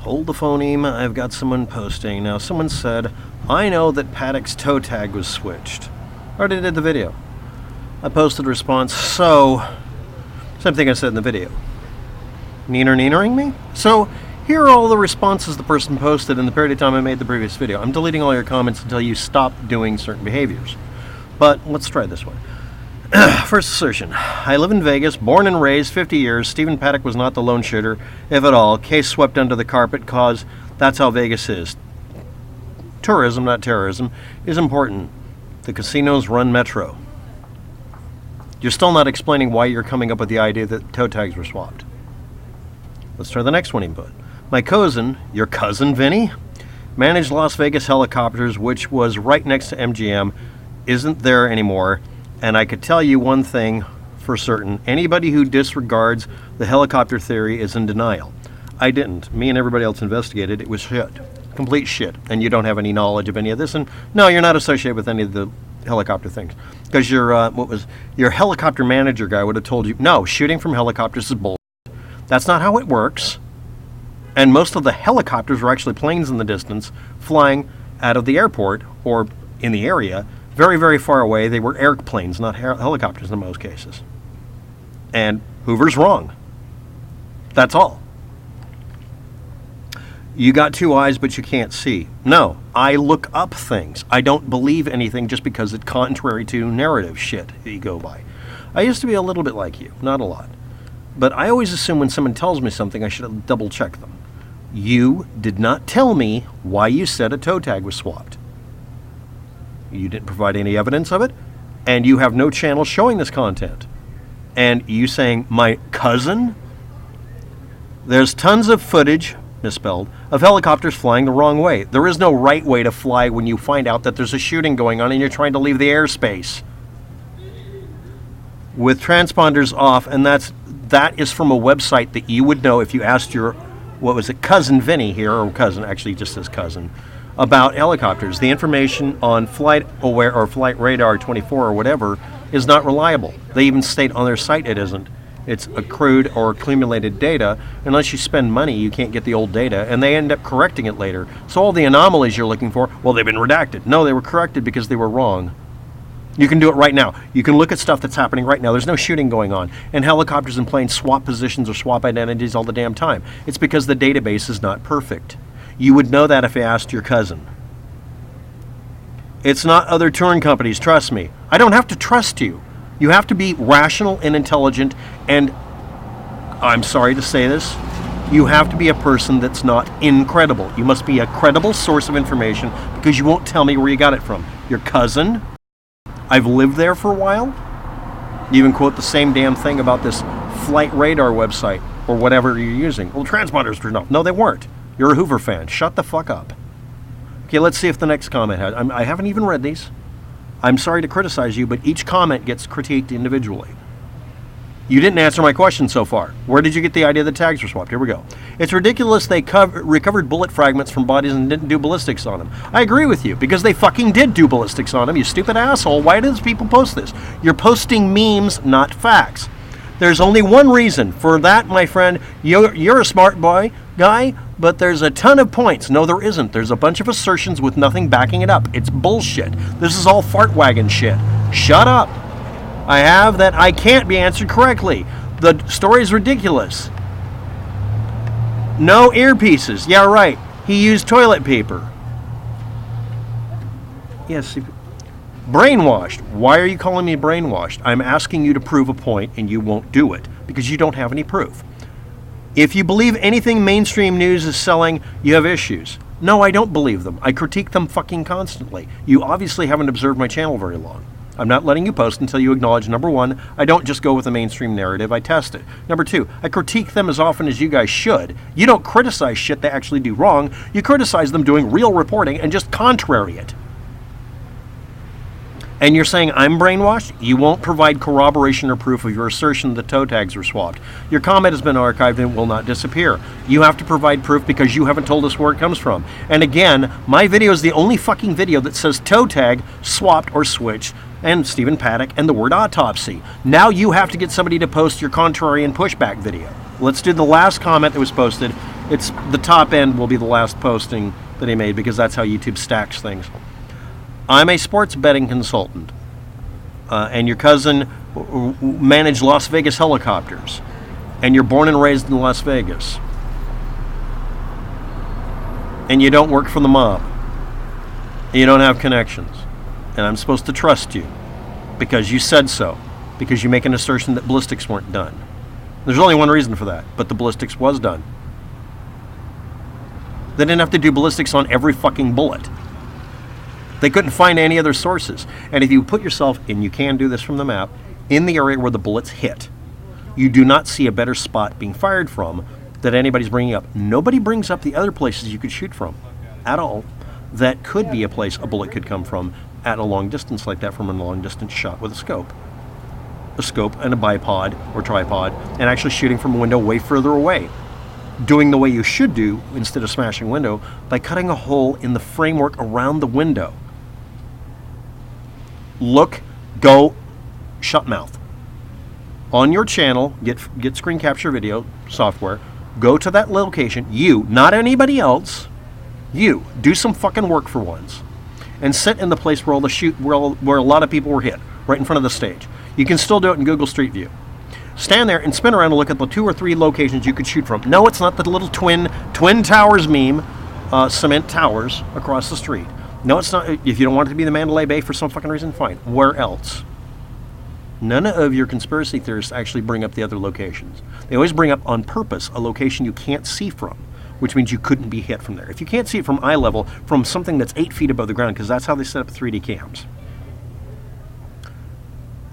Hold the phoneme, I've got someone posting. Now, someone said, I know that Paddock's toe tag was switched. I already did the video. I posted a response, so, same thing I said in the video. Neenering me? So, here are all the responses the person posted in the period of time I made the previous video. I'm deleting all your comments until you stop doing certain behaviors. But, let's try this one. First assertion. I live in Vegas, born and raised, 50 years. Stephen Paddock was not the lone shooter, if at all. Case swept under the carpet, cause that's how Vegas is. Tourism, not terrorism, is important. The casinos run Metro. You're still not explaining why you're coming up with the idea that toe tags were swapped. Let's try the next one input. My cousin, your cousin Vinny, managed Las Vegas helicopters, which was right next to MGM, isn't there anymore. And I could tell you one thing for certain. Anybody who disregards the helicopter theory is in denial. I didn't. Me and everybody else investigated. It was shit. Complete shit. And you don't have any knowledge of any of this. And no, you're not associated with any of the helicopter things. Because your helicopter manager guy would have told you, no, shooting from helicopters is bullshit. That's not how it works. And most of the helicopters were actually planes in the distance flying out of the airport or in the area. Very, very far away. They were airplanes, not helicopters in most cases. And Hoover's wrong. That's all. You got two eyes, but you can't see. No, I look up things. I don't believe anything just because it's contrary to narrative shit that you go by. I used to be a little bit like you, not a lot. But I always assume when someone tells me something, I should double check them. You did not tell me why you said a toe tag was swapped. You didn't provide any evidence of it, and you have no channel showing this content. And you saying, my cousin? There's tons of footage, misspelled, of helicopters flying the wrong way. There is no right way to fly when you find out that there's a shooting going on and you're trying to leave the airspace. With transponders off, and that is from a website that you would know if you asked your, what was it, cousin Vinny here, or cousin, actually just says cousin, about helicopters. The information on Flight Aware or Flight Radar 24 or whatever is not reliable. They even state on their site it isn't. It's accrued or accumulated data. Unless you spend money, you can't get the old data, and they end up correcting it later. So all the anomalies you're looking for, well, they've been redacted. No, they were corrected because they were wrong. You can do it right now. You can look at stuff that's happening right now. There's no shooting going on. And helicopters and planes swap positions or swap identities all the damn time. It's because the database is not perfect. You would know that if you asked your cousin. It's not other touring companies, trust me. I don't have to trust you. You have to be rational and intelligent, and I'm sorry to say this, you have to be a person that's not incredible. You must be a credible source of information because you won't tell me where you got it from. Your cousin? I've lived there for a while? You even quote the same damn thing about this Flight Radar website or whatever you're using. Well, transponders were no. No, they weren't. You're a Hoover fan. Shut the fuck up. Okay, let's see if the next comment has. I haven't even read these. I'm sorry to criticize you, but each comment gets critiqued individually. You didn't answer my question so far. Where did you get the idea that tags were swapped? Here we go. It's ridiculous they recovered bullet fragments from bodies and didn't do ballistics on them. I agree with you, because they fucking did do ballistics on them, you stupid asshole. Why do these people post this? You're posting memes, not facts. There's only one reason for that, my friend. You're a smart guy, but there's a ton of points. No, there isn't. There's a bunch of assertions with nothing backing it up. It's bullshit. This is all fart wagon shit. Shut up. I have that I can't be answered correctly. The story's ridiculous. No earpieces. Yeah, right. He used toilet paper. Yes. Brainwashed. Why are you calling me brainwashed? I'm asking you to prove a point and you won't do it because you don't have any proof. If you believe anything mainstream news is selling, you have issues. No, I don't believe them. I critique them fucking constantly. You obviously haven't observed my channel very long. I'm not letting you post until you acknowledge, number one, I don't just go with the mainstream narrative, I test it. Number two, I critique them as often as you guys should. You don't criticize shit they actually do wrong. You criticize them doing real reporting and just contrary it. And you're saying I'm brainwashed? You won't provide corroboration or proof of your assertion that toe tags were swapped. Your comment has been archived and will not disappear. You have to provide proof because you haven't told us where it comes from. And again, my video is the only fucking video that says toe tag, swapped or switched, and Stephen Paddock, and the word autopsy. Now you have to get somebody to post your contrarian pushback video. Let's do the last comment that was posted. It's the top end will be the last posting that he made because that's how YouTube stacks things. I'm a sports betting consultant, and your cousin managed Las Vegas helicopters, and you're born and raised in Las Vegas, and you don't work for the mob, and you don't have connections, and I'm supposed to trust you because you said so, because you make an assertion that ballistics weren't done. There's only one reason for that, but the ballistics was done. They didn't have to do ballistics on every fucking bullet. They couldn't find any other sources. And if you put yourself, and you can do this from the map, in the area where the bullets hit, you do not see a better spot being fired from that anybody's bringing up. Nobody brings up the other places you could shoot from at all. That could be a place a bullet could come from at a long distance like that, from a long distance shot with a scope. A scope and a bipod or tripod, and actually shooting from a window way further away. Doing the way you should do instead of smashing a window, by cutting a hole in the framework around the window. Look, go, shut mouth. On your channel, get screen capture video software, go to that location, you, not anybody else, you, do some fucking work for once, and sit in the place where all the where a lot of people were hit, right in front of the stage. You can still do it in Google Street View. Stand there and spin around and look at the 2 or 3 locations you could shoot from. No, it's not the little twin towers meme, cement towers across the street. No, it's not. If you don't want it to be the Mandalay Bay for some fucking reason, fine. Where else? None of your conspiracy theorists actually bring up the other locations. They always bring up on purpose a location you can't see from, which means you couldn't be hit from there. If you can't see it from eye level, from something that's 8 feet above the ground, because that's how they set up 3D cams,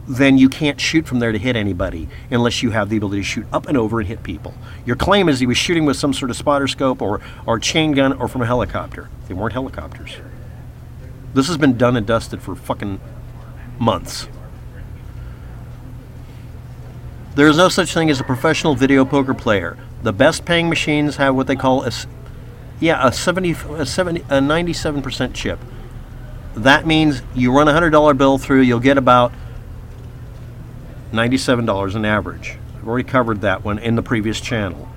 then you can't shoot from there to hit anybody unless you have the ability to shoot up and over and hit people. Your claim is he was shooting with some sort of spotter scope or chain gun or from a helicopter. They weren't helicopters. This has been done and dusted for fucking months. There is no such thing as a professional video poker player. The best paying machines have what they call a 97% chip. That means you run a $100 bill through, you'll get about $97 on average. I've already covered that one in the previous channel.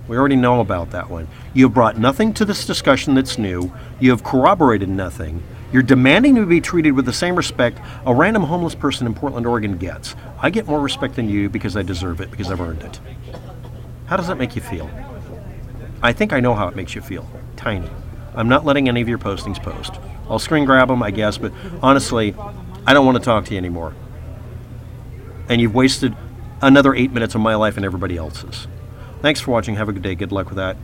We already know about that one. You have brought nothing to this discussion that's new. You have corroborated nothing. You're demanding to be treated with the same respect a random homeless person in Portland, Oregon gets. I get more respect than you because I deserve it, because I've earned it. How does that make you feel? I think I know how it makes you feel. Tiny. I'm not letting any of your postings post. I'll screen grab them, I guess, but honestly, I don't want to talk to you anymore. And you've wasted another 8 minutes of my life and everybody else's. Thanks for watching. Have a good day. Good luck with that.